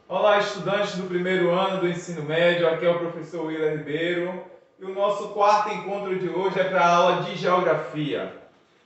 Olá, estudantes do primeiro ano do ensino médio, aqui é o professor Willer Ribeiro e o nosso quarto encontro de hoje é para a aula de Geografia.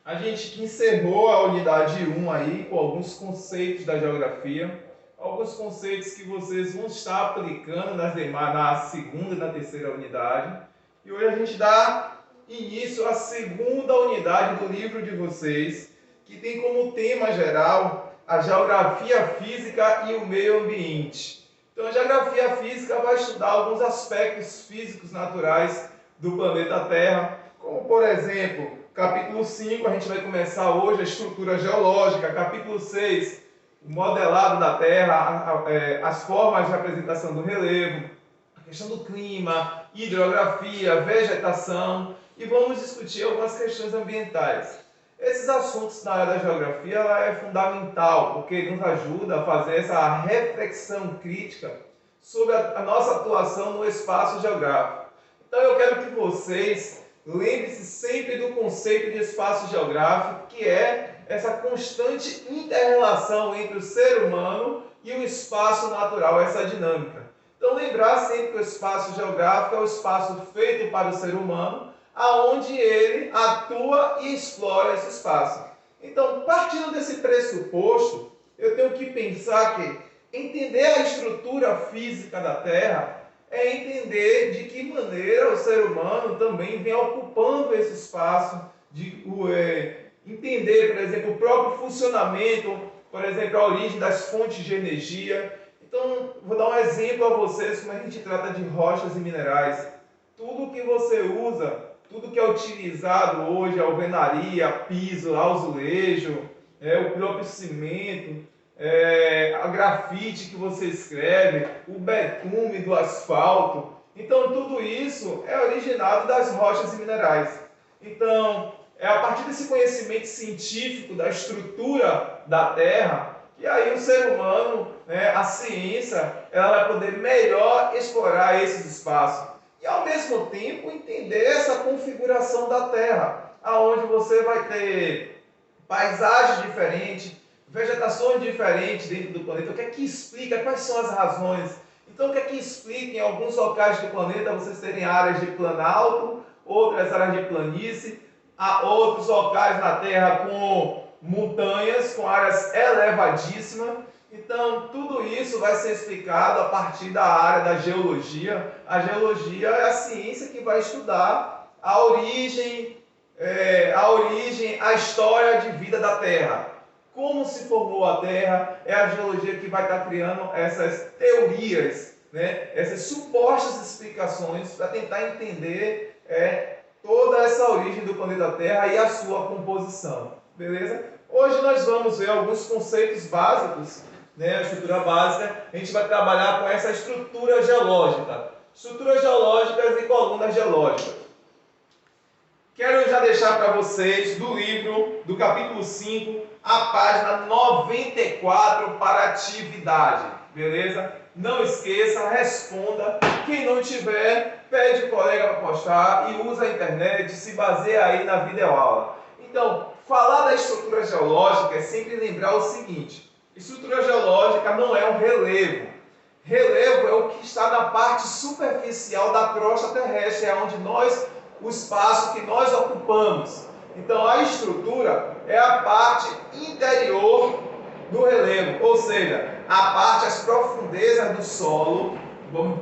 A gente que encerrou a unidade 1 aí com alguns conceitos da geografia, alguns conceitos que vocês vão estar aplicando na segunda e na terceira unidade. E hoje a gente dá início à segunda unidade do livro de vocês, que tem como tema geral a geografia física e o meio ambiente. Então, a geografia física vai estudar alguns aspectos físicos naturais do planeta Terra, como, por exemplo, capítulo 5, a gente vai começar hoje a estrutura geológica, capítulo 6, o modelado da Terra, as formas de apresentação do relevo, a questão do clima, hidrografia, vegetação, e vamos discutir algumas questões ambientais. Esses assuntos na área da geografia é fundamental, porque nos ajuda a fazer essa reflexão crítica sobre a nossa atuação no espaço geográfico. Então eu quero que vocês lembrem-se sempre do conceito de espaço geográfico, que é essa constante inter-relação entre o ser humano e o espaço natural, essa dinâmica. Então lembrar sempre que o espaço geográfico é o espaço feito para o ser humano, aonde ele atua e explora esse espaço. Então, partindo desse pressuposto, eu tenho que pensar que entender a estrutura física da Terra é entender de que maneira o ser humano também vem ocupando esse espaço, entender, por exemplo, o próprio funcionamento, por exemplo, a origem das fontes de energia. Então, vou dar um exemplo a vocês como a gente trata de rochas e minerais. Tudo que você usa, tudo que é utilizado hoje, alvenaria, piso, azulejo, o próprio cimento, a grafite que você escreve, o betume do asfalto. Então, tudo isso é originado das rochas e minerais. Então, é a partir desse conhecimento científico da estrutura da Terra que aí o ser humano, a ciência, ela vai poder melhor explorar esses espaços. E ao mesmo tempo entender essa configuração da Terra, aonde você vai ter paisagens diferentes, vegetações diferentes dentro do planeta. O que é que explica? Quais são as razões? Então, o que é que explica em alguns locais do planeta vocês terem áreas de planalto, outras áreas de planície, há outros locais na Terra com montanhas, com áreas elevadíssimas. Então, tudo isso vai ser explicado a partir da área da geologia. A geologia é a ciência que vai estudar a origem, a história de vida da Terra. Como se formou a Terra, é a geologia que vai estar criando essas teorias, essas supostas explicações para tentar entender toda essa origem do planeta Terra e a sua composição. Beleza? Hoje nós vamos ver alguns conceitos básicos, a estrutura básica. A gente vai trabalhar com essa estrutura geológica. Estruturas geológicas e colunas geológicas. Quero já deixar para vocês do livro, do capítulo 5, a página 94 para atividade. Beleza? Não esqueça, responda. Quem não tiver, pede o colega para postar e usa a internet, se baseia aí na videoaula. Então, falar da estrutura geológica é sempre lembrar o seguinte: estrutura geológica não é um relevo. Relevo é o que está na parte superficial da crosta terrestre, é onde o espaço que nós ocupamos. Então, a estrutura é a parte interior do relevo, ou seja, a parte, as profundezas do solo,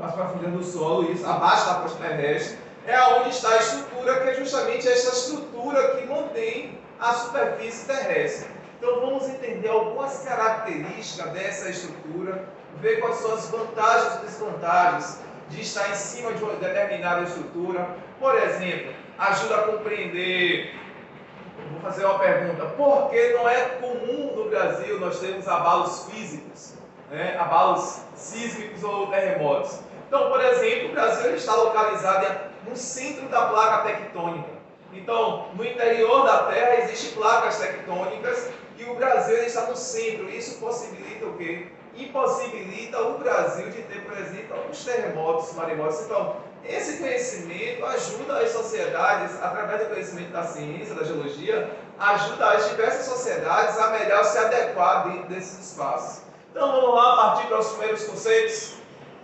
as profundezas do solo, isso, abaixo da crosta terrestre, é onde está a estrutura, que é justamente essa estrutura que mantém a superfície terrestre. Então vamos entender algumas características dessa estrutura, ver quais são as vantagens e desvantagens de estar em cima de uma determinada estrutura. Por exemplo, ajuda a compreender. Vou fazer uma pergunta: por que não é comum no Brasil nós termos abalos físicos, abalos sísmicos ou terremotos? Então, por exemplo, o Brasil está localizado no centro da placa tectônica. Então, no interior da Terra existem placas tectônicas e o Brasil está no centro. Isso possibilita o quê? Impossibilita o Brasil de ter, por exemplo, alguns terremotos, maremotos. Então, esse conhecimento ajuda as sociedades, através do conhecimento da ciência, da geologia, ajuda as diversas sociedades a melhor se adequar dentro desses espaços. Então vamos lá partir para os primeiros conceitos.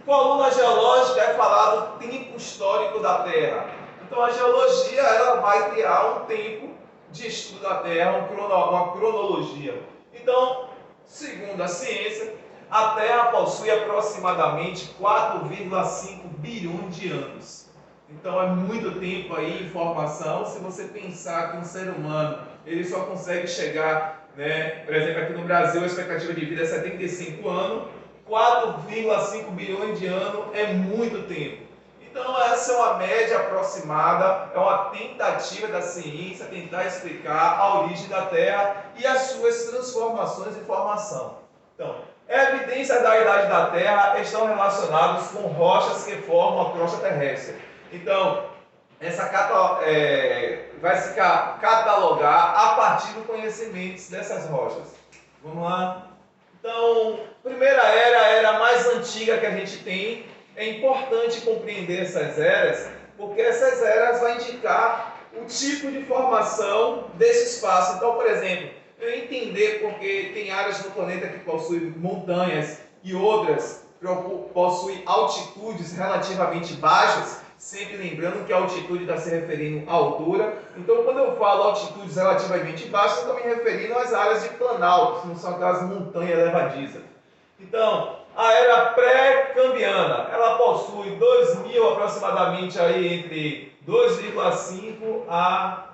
Coluna geológica é falar do tempo histórico da Terra. Então a geologia ela vai criar um tempo de estudo da Terra, uma cronologia. Então, segundo a ciência, a Terra possui aproximadamente 4,5 bilhões de anos. Então é muito tempo aí em formação. Se você pensar que um ser humano ele só consegue chegar, por exemplo, aqui no Brasil a expectativa de vida é 75 anos, 4,5 bilhões de anos é muito tempo. Então essa é uma média aproximada, é uma tentativa da ciência tentar explicar a origem da Terra e as suas transformações em formação. Então, evidências da idade da Terra estão relacionadas com rochas que formam a crosta terrestre. Então, essa vai se catalogar a partir do conhecimento dessas rochas. Vamos lá? Então, primeira era, a era mais antiga que a gente tem. É importante compreender essas eras, porque essas eras vão indicar o tipo de formação desse espaço. Então, por exemplo, eu entender porque tem áreas no planeta que possuem montanhas e outras possuem altitudes relativamente baixas, sempre lembrando que a altitude está se referindo à altura. Então, quando eu falo altitudes relativamente baixas, eu estou me referindo às áreas de planalto, que não são aquelas montanhas levadizas. Então, a era pré-cambriana, ela possui 2.000 aproximadamente aí entre 2,5 a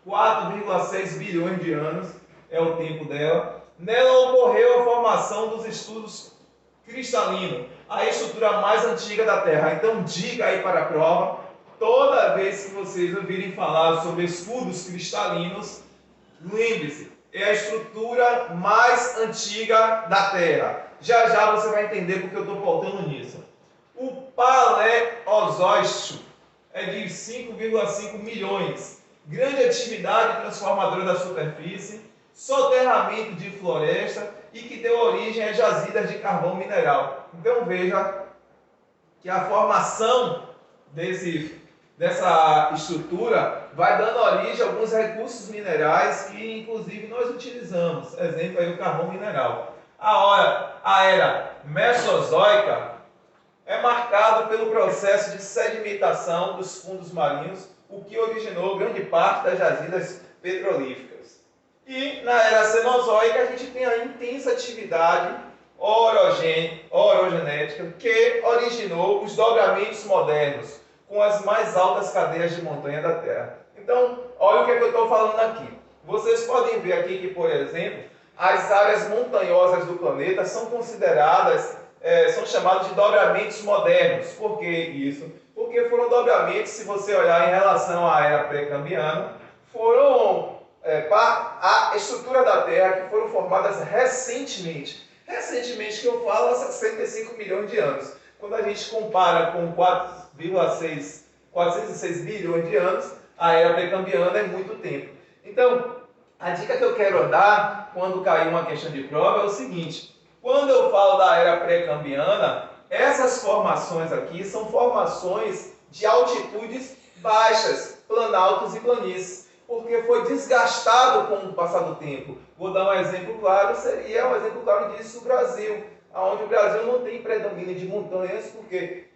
4,6 bilhões de anos, é o tempo dela. Nela ocorreu a formação dos estudos cristalinos, a estrutura mais antiga da Terra. Então, diga aí para a prova, toda vez que vocês ouvirem falar sobre escudos cristalinos, lembre-se, é a estrutura mais antiga da Terra. Já já você vai entender porque eu estou faltando nisso. O Paleozoico é de 5,5 milhões. Grande atividade transformadora da superfície, soterramento de floresta e que deu origem a jazidas de carvão mineral. Então veja que a formação dessa estrutura vai dando origem a alguns recursos minerais que inclusive nós utilizamos. Exemplo aí o carvão mineral. A era mesozoica é marcado pelo processo de sedimentação dos fundos marinhos, o que originou grande parte das jazidas petrolíferas. E na era cenozoica a gente tem a intensa atividade orogenética que originou os dobramentos modernos com as mais altas cadeias de montanha da Terra. Então, olha o que eu estou falando aqui. Vocês podem ver aqui que, por exemplo, as áreas montanhosas do planeta são consideradas, são chamadas de dobramentos modernos. Por que isso? Porque foram dobramentos, se você olhar em relação à era pré-cambriana, foram a estrutura da Terra que foram formadas recentemente. Recentemente que eu falo há 65 milhões de anos. Quando a gente compara com 406 bilhões de anos, a era pré-cambriana é muito tempo. Então, a dica que eu quero dar quando cair uma questão de prova é o seguinte: quando eu falo da era pré-cambriana, essas formações aqui são formações de altitudes baixas, planaltos e planícies, porque foi desgastado com o passar do tempo. Vou dar um exemplo claro, seria um exemplo claro disso o Brasil, onde o Brasil não tem predomínio de montanhas, porque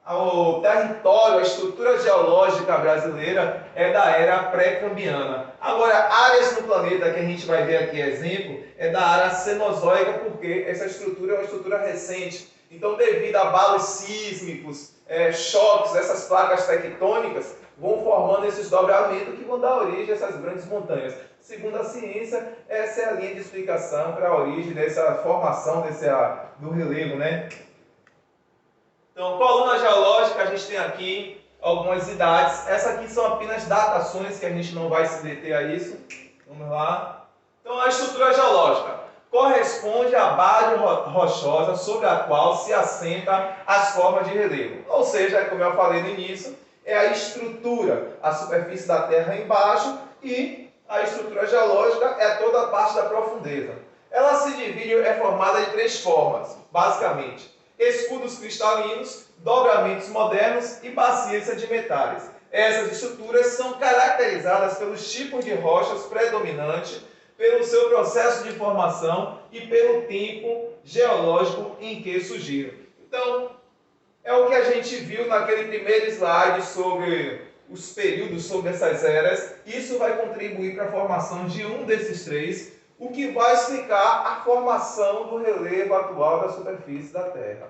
o território, a estrutura geológica brasileira é da era pré-cambriana. Agora, áreas no planeta que a gente vai ver aqui exemplo é da área cenozoica, porque essa estrutura é uma estrutura recente. Então, devido a abalos sísmicos, choques, essas placas tectônicas vão formando esses dobramentos que vão dar origem a essas grandes montanhas. Segundo a ciência, essa é a linha de explicação para a origem dessa formação do relevo, né? Então, coluna geológica, a gente tem aqui algumas idades. Essas aqui são apenas datações, que a gente não vai se deter a isso. Vamos lá. Então, a estrutura geológica corresponde à base rochosa sobre a qual se assenta as formas de relevo. Ou seja, como eu falei no início, é a estrutura, a superfície da Terra embaixo, e a estrutura geológica é toda a parte da profundeza. Ela se divide, é formada de três formas, basicamente: escudos cristalinos, dobramentos modernos e bacias sedimentares. Essas estruturas são caracterizadas pelos tipos de rochas predominantes, pelo seu processo de formação e pelo tempo geológico em que surgiram. Então, é o que a gente viu naquele primeiro slide sobre os períodos, sobre essas eras. Isso vai contribuir para a formação de um desses três, o que vai explicar a formação do relevo atual da superfície da Terra.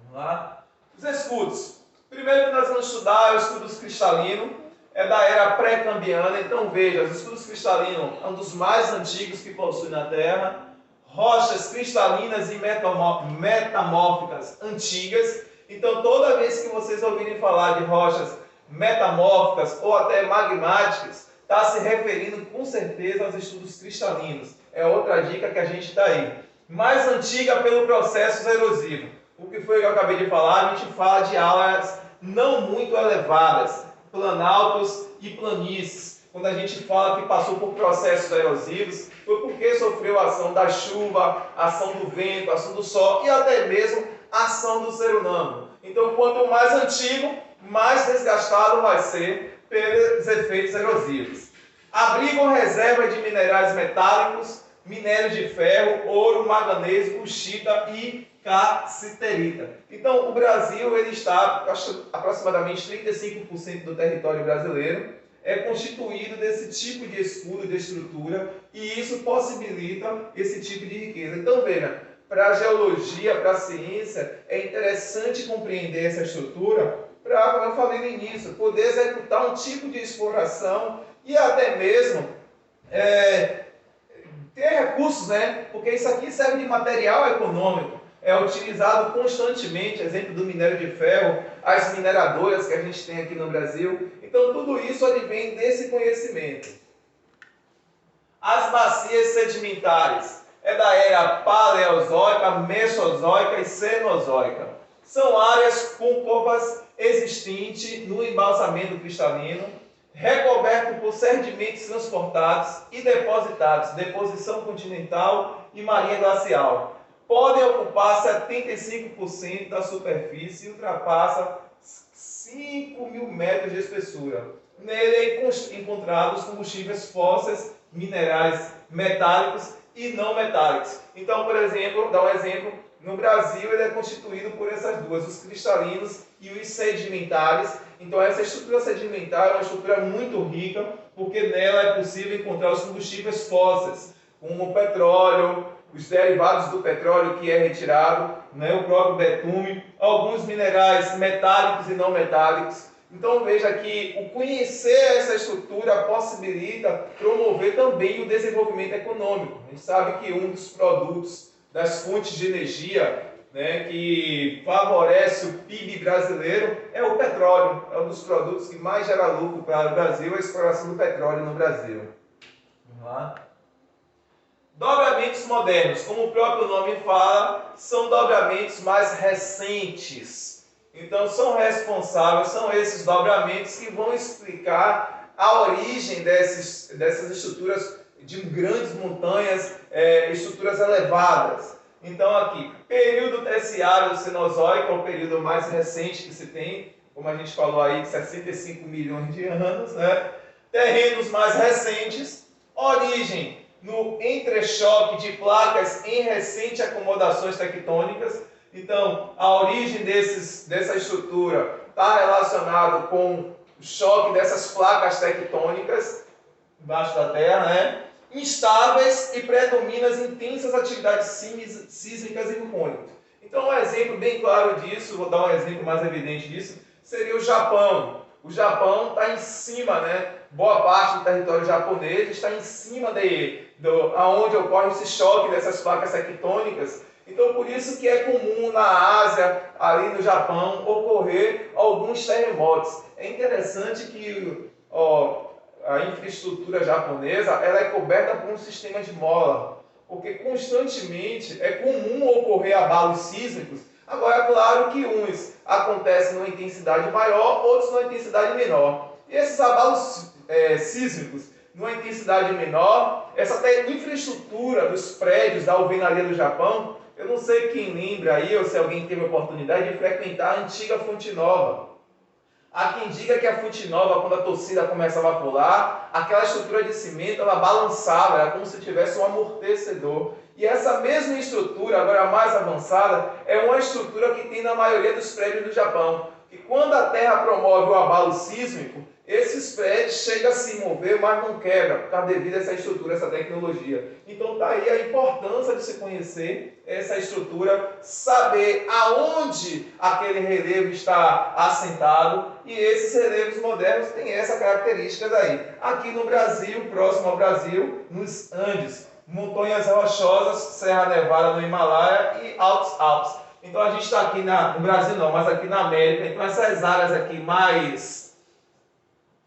Vamos lá? Os escudos. Primeiro que nós vamos estudar é o escudos cristalino, é da era pré-cambiana. Então veja, os escudos cristalinos é um dos mais antigos que possui na Terra. Rochas cristalinas e metamórficas antigas. Então toda vez que vocês ouvirem falar de rochas metamórficas ou até magmáticas, está se referindo com certeza aos estudos cristalinos. É outra dica que a gente está aí. Mais antiga pelo processo erosivo. O que foi que eu acabei de falar? A gente fala de áreas não muito elevadas, planaltos e planícies. Quando a gente fala que passou por processos erosivos, foi porque sofreu a ação da chuva, a ação do vento, a ação do sol e até mesmo a ação do ser humano. Então, quanto mais antigo, mais desgastado vai ser pelos efeitos erosivos. Abrigam reserva de minerais metálicos, minério de ferro, ouro, manganês, buxita e cassiterita. Então, o Brasil ele está aproximadamente 35% do território brasileiro é constituído desse tipo de escudo, de estrutura, e isso possibilita esse tipo de riqueza. Então, veja, para a geologia, para a ciência, é interessante compreender essa estrutura para, como eu falei no início, poder executar um tipo de exploração e até mesmo ter recursos, né? Porque isso aqui serve de material econômico, é utilizado constantemente, exemplo do minério de ferro, as mineradoras que a gente tem aqui no Brasil. Então tudo isso advém desse conhecimento. As bacias sedimentares é da era paleozoica, mesozoica e cenozoica. São áreas côncavas existentes no embaçamento cristalino, recoberto por sedimentos transportados e depositados, deposição continental e marinha glacial. Podem ocupar 75% da superfície e ultrapassa 5.000 metros de espessura. Nele encontrados combustíveis fósseis, minerais metálicos e não metálicos. Então, por exemplo, dar um exemplo, no Brasil ele é constituído por essas duas, os cristalinos e os sedimentares. Então essa estrutura sedimentar é uma estrutura muito rica, porque nela é possível encontrar os combustíveis fósseis, como o petróleo, os derivados do petróleo que é retirado, né, o próprio betume, alguns minerais metálicos e não metálicos. Então veja que o conhecer essa estrutura possibilita promover também o desenvolvimento econômico. A gente sabe que um dos produtos das fontes de energia, né, que favorece o PIB brasileiro é o petróleo. É um dos produtos que mais gera lucro para o Brasil, a exploração do petróleo no Brasil. Vamos lá. Dobramentos modernos, como o próprio nome fala, são dobramentos mais recentes. Então são responsáveis, são esses dobramentos que vão explicar a origem dessas estruturas de grandes montanhas, estruturas elevadas. Então aqui, período terciário do Cenozoico é o período mais recente que se tem, como a gente falou aí, 65 milhões de anos, né? Terrenos mais recentes, origem no entrechoque de placas em recentes acomodações tectônicas. Então, a origem dessa estrutura está relacionada com o choque dessas placas tectônicas embaixo da Terra, né? Instáveis e predominam as intensas atividades sísmicas e vulcânicas. Então, um exemplo bem claro disso, vou dar um exemplo mais evidente disso, seria o Japão. O Japão está em cima, né? Boa parte do território japonês está em cima aonde ocorre esse choque dessas placas tectônicas. Então, por isso que é comum na Ásia, ali no Japão, ocorrer alguns terremotos. É interessante que a infraestrutura japonesa ela é coberta por um sistema de mola, porque constantemente é comum ocorrer abalos sísmicos. Agora, é claro que uns acontecem numa intensidade maior, outros numa intensidade menor. E esses abalos sísmicos numa intensidade menor, essa até infraestrutura dos prédios da alvenaria do Japão, eu não sei quem lembra aí, ou se alguém teve a oportunidade de frequentar a antiga Fonte Nova. Há quem diga que a fonte nova, quando a torcida começava a pular, aquela estrutura de cimento ela balançava, era como se tivesse um amortecedor. E essa mesma estrutura, agora mais avançada, é uma estrutura que tem na maioria dos prédios do Japão. E quando a Terra promove o abalo sísmico, esses prédios chegam a se mover, mas não quebra, por causa devido a essa estrutura, essa tecnologia. Então está aí a importância de se conhecer essa estrutura, saber aonde aquele relevo está assentado, e esses relevos modernos têm essa característica daí. Aqui no Brasil, próximo ao Brasil, nos Andes, montanhas rochosas, Serra Nevada no Himalaia e Altos Alpes. Então a gente está aqui no Brasil não, mas aqui na América, então essas áreas aqui mais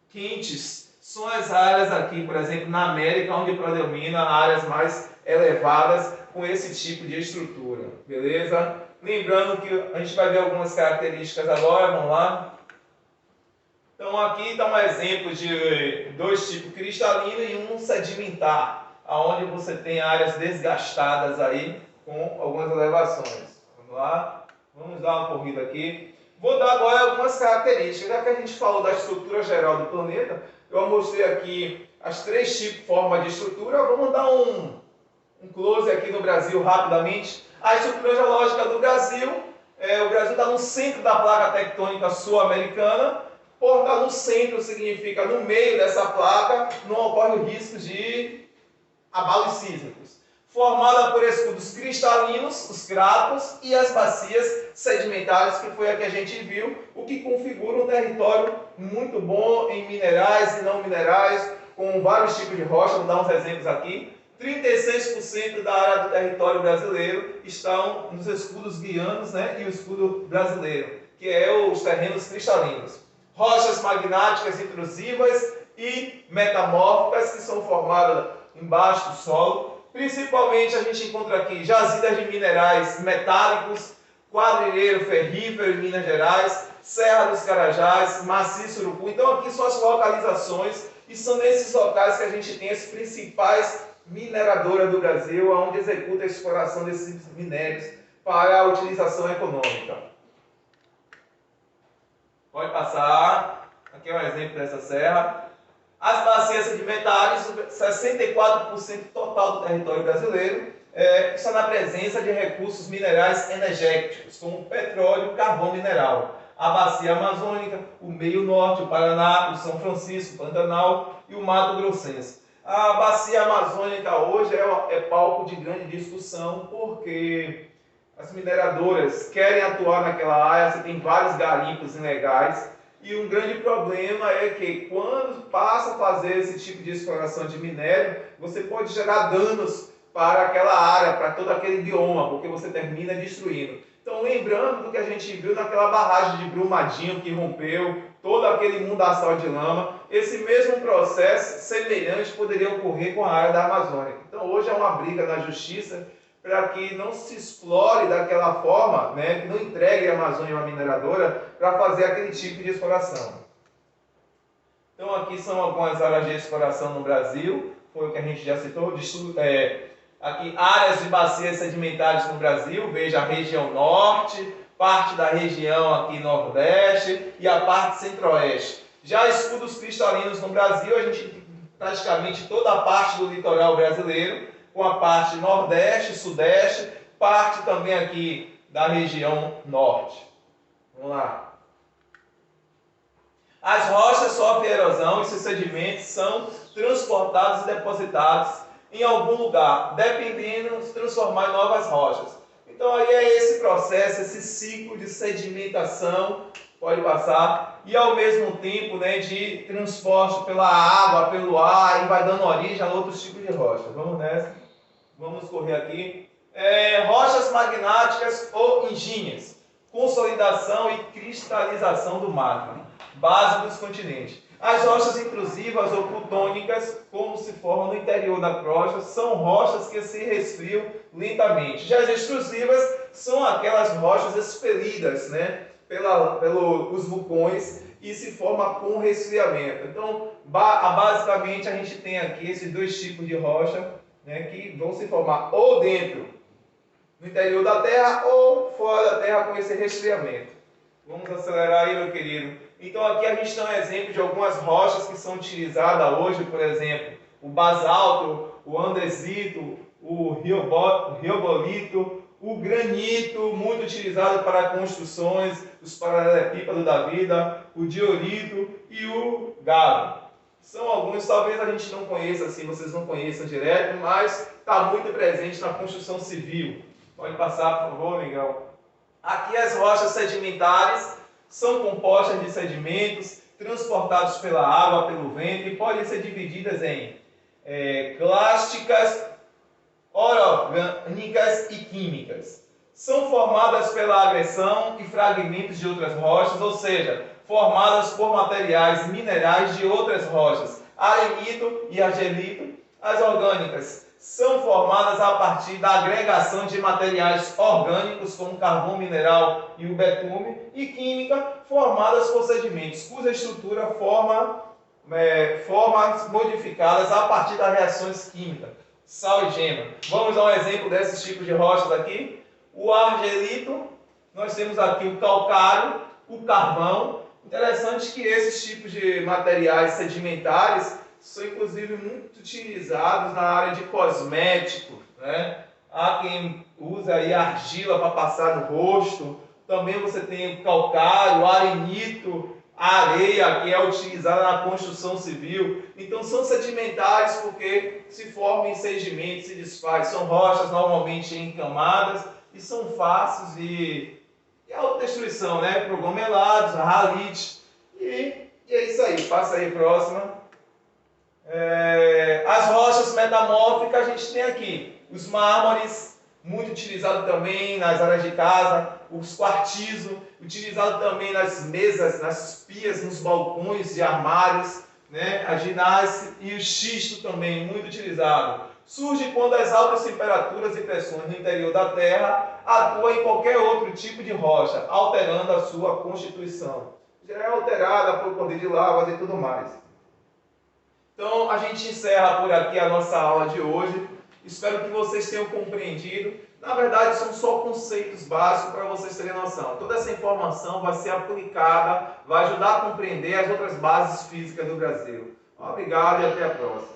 quentes são as áreas aqui, por exemplo, na América, onde predomina áreas mais elevadas com esse tipo de estrutura, beleza? Lembrando que a gente vai ver algumas características agora, vamos lá. Então aqui está um exemplo de dois tipos, cristalino e um sedimentar, onde você tem áreas desgastadas aí com algumas elevações. Vamos lá, vamos dar uma corrida aqui. Vou dar agora algumas características. Já que a gente falou da estrutura geral do planeta, eu mostrei aqui as três formas de estrutura. Vamos dar um close aqui no Brasil rapidamente. A estrutura geológica do Brasil, o Brasil está no centro da placa tectônica sul-americana. Por estar no centro significa no meio dessa placa não ocorre o risco de abalos sísmicos. Formada por escudos cristalinos, os cratos, e as bacias sedimentares, que foi a que a gente viu, o que configura um território muito bom em minerais e não minerais, com vários tipos de rocha. Vou dar uns exemplos aqui. 36% da área do território brasileiro estão nos escudos guianos, né, e o escudo brasileiro, que é os terrenos cristalinos. Rochas magmáticas intrusivas e metamórficas, que são formadas embaixo do solo. Principalmente a gente encontra aqui jazidas de minerais metálicos, quadrilheiro ferrífero em Minas Gerais, Serra dos Carajás, Maciço Urucu. Então aqui são as localizações e são nesses locais que a gente tem as principais mineradoras do Brasil, onde executa a exploração desses minérios para a utilização econômica. Pode passar. Aqui é um exemplo dessa serra. As bacias sedimentares, 64% total do território brasileiro, está na presença de recursos minerais energéticos, como petróleo e carvão mineral. A bacia amazônica, o meio norte, o Paraná, o São Francisco, o Pantanal e o Mato Grossense. A bacia amazônica hoje é palco de grande discussão, porque as mineradoras querem atuar naquela área, você tem vários garimpos ilegais. E um grande problema é que quando passa a fazer esse tipo de exploração de minério, você pode gerar danos para aquela área, para todo aquele bioma, porque você termina destruindo. Então, lembrando do que a gente viu naquela barragem de Brumadinho que rompeu, todo aquele mundaçal de lama, esse mesmo processo semelhante poderia ocorrer com a área da Amazônia. Então, hoje é uma briga na justiça para que não se explore daquela forma, né, que não entregue a Amazônia a uma mineradora para fazer aquele tipo de exploração. Então aqui são algumas áreas de exploração no Brasil, foi o que a gente já citou. Aqui áreas de bacias sedimentares no Brasil, veja a região norte, parte da região aqui nordeste e a parte centro-oeste. Já escudos cristalinos no Brasil, a gente tem praticamente toda a parte do litoral brasileiro, com a parte nordeste, sudeste, parte também aqui da região norte. Vamos lá. As rochas sofrem erosão e seus sedimentos são transportados e depositados em algum lugar, dependendo de se transformar em novas rochas. Então aí é esse processo, esse ciclo de sedimentação, pode passar, e ao mesmo tempo, né, de transporte pela água, pelo ar, e vai dando origem a outros tipos de rochas. Vamos nessa. Vamos correr aqui. Rochas magmáticas ou ígneas, consolidação e cristalização do magma, base dos continentes. As rochas intrusivas ou plutônicas, como se formam no interior da crosta, são rochas que se resfriam lentamente. Já as extrusivas são aquelas rochas expelidas, né, pelos vulcões e se forma com resfriamento. Então, basicamente, a gente tem aqui esses dois tipos de rocha, né, que vão se formar ou dentro, no interior da Terra, ou fora da Terra com esse resfriamento. Vamos acelerar aí, meu querido. Então aqui a gente tem um exemplo de algumas rochas que são utilizadas hoje, por exemplo, o basalto, o andesito, o riobolito, o granito, muito utilizado para construções, os paralelepípedos da vida, o diorito e o galo. São alguns, talvez a gente não conheça assim, vocês não conheçam direto, mas está muito presente na construção civil. Pode passar, por favor, Miguel. Aqui as rochas sedimentares são compostas de sedimentos transportados pela água, pelo vento e podem ser divididas em clásticas, orgânicas e químicas. São formadas pela agressão e fragmentos de outras rochas, ou seja, formadas por materiais minerais de outras rochas, arenito e argilito. As orgânicas são formadas a partir da agregação de materiais orgânicos, como o carvão mineral e o betume, e química, formadas por sedimentos, cuja estrutura formas modificadas a partir das reações químicas, sal e gema. Vamos dar um exemplo desses tipos de rochas aqui. O argilito, nós temos aqui o calcário, o carvão. Interessante que esses tipos de materiais sedimentares são inclusive muito utilizados na área de cosméticos, né? Há quem usa aí argila para passar no rosto. Também você tem o calcário, o arenito, a areia, que é utilizada na construção civil. Então são sedimentares porque se formam em sedimentos, se desfazem. São rochas normalmente em camadas e são fáceis de autodestruição, né? Conglomerados, ralite. E é isso aí. Passa aí, próxima. As rochas metamórficas a gente tem aqui. Os mármores, muito utilizado também nas áreas de casa. Os quartzos, utilizado também nas mesas, nas pias, nos balcões de armários, né? A ginástica e o xisto também, muito utilizado. Surge quando as altas temperaturas e pressões no interior da Terra atuam em qualquer outro tipo de rocha, alterando a sua constituição. Já é alterada por poder de lavas e tudo mais. Então, a gente encerra por aqui a nossa aula de hoje. Espero que vocês tenham compreendido. Na verdade, são só conceitos básicos para vocês terem noção. Toda essa informação vai ser aplicada, vai ajudar a compreender as outras bases físicas do Brasil. Obrigado e até a próxima.